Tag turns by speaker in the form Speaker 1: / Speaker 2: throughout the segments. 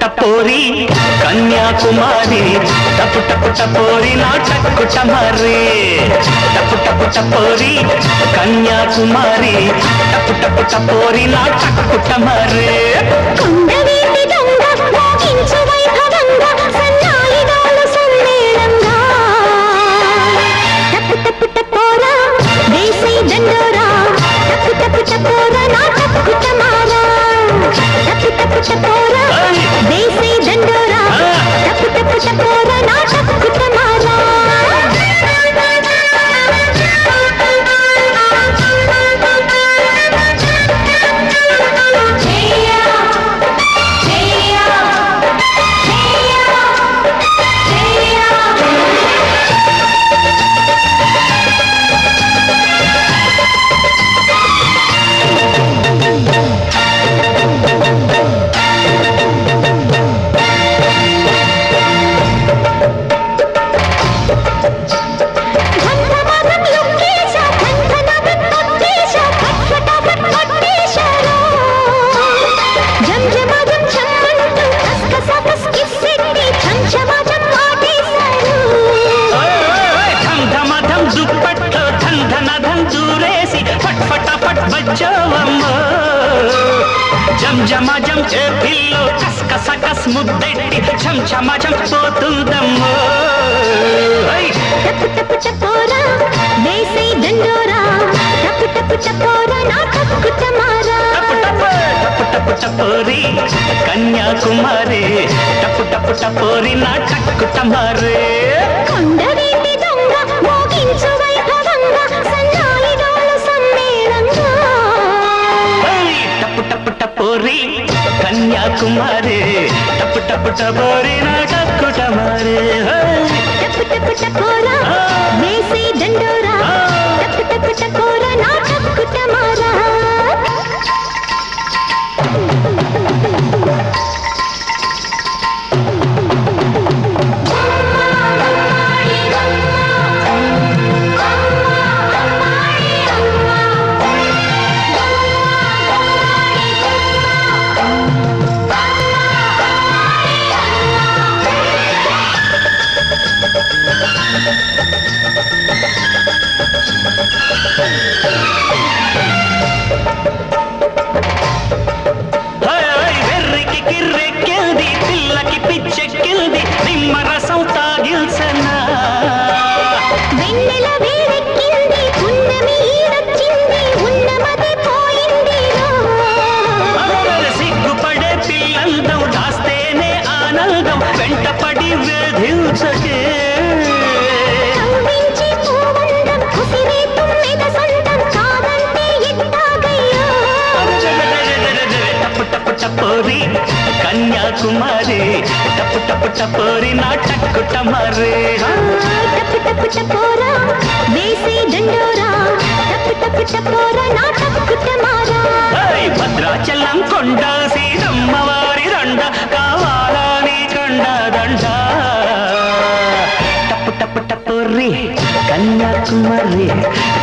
Speaker 1: टपोरी कन्याकुमारी टप टप टपोरी नाटक कुटमारी टप टप टपोरी कन्याकुमारी टप टप टपोरी नाटक कुटमारी
Speaker 2: కొండవీటి దొంగ మోగించు వైభవంగా సన్నాయిదాలు సమ్మేళంగా టప్ టప్ టపోరా దేశీ దండోరా టప్ టప్ టపోరా నాటక్ కుటమారా టప్ టప్ టపోరా దేశీ దండోరా టప్ టప్ టపోరా నాటక్ కుటమారా
Speaker 1: जमा जम पिल्लो कस कस कस मुद्देट्टी छम छमा छम పోతుందమ్మో
Speaker 2: टप टप टपोरा देसी दंडोरा टप टप टपोरा नाटक कुटमारा
Speaker 1: टप टप टप टपोरी कन्याकुमारी टप टप टपोरी नाटक कुटमारी
Speaker 2: కొండవీటి దొంగ మోగించు వైభవంగా సన్నాయిదాలు సమ్మేళంగా
Speaker 1: टप टप टपोरी कन्याकुमारी टप टप टपोरी नाटक कुटमारी
Speaker 2: टप टप टपोरा देसी दंडोरा टप टप टपोरा नाटक कुटमारा
Speaker 1: टपोरी कन्याकुमारी टप टप टपोरी नाटक कुटमारी
Speaker 2: टप टप टपोरा देसी दंडोरा टप टप टपोरा नाटक कुटमारा
Speaker 1: భద్రాచలం కొండ సీతమ్మవారి దండ కావాలా నీ కొండ దండ టప్ టప్ టపోరి కన్యాకుమారి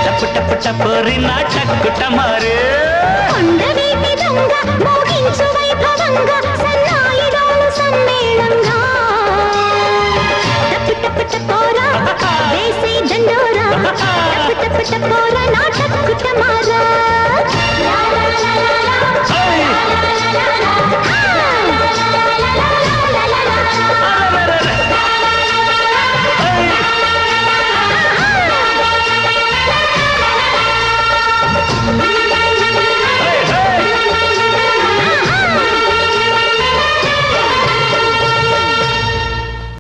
Speaker 1: టప్ టప్ టపోరి నాటక్ కుటమారి
Speaker 2: కొండవీటి దొంగ మోగించు వైభవంగా సన్నాయిదాలు సమ్మేళంగా టప్ టప్ టపోరా దేశీ దండోరా టప్ టప్ టపోరా నాటక్ కుటమారా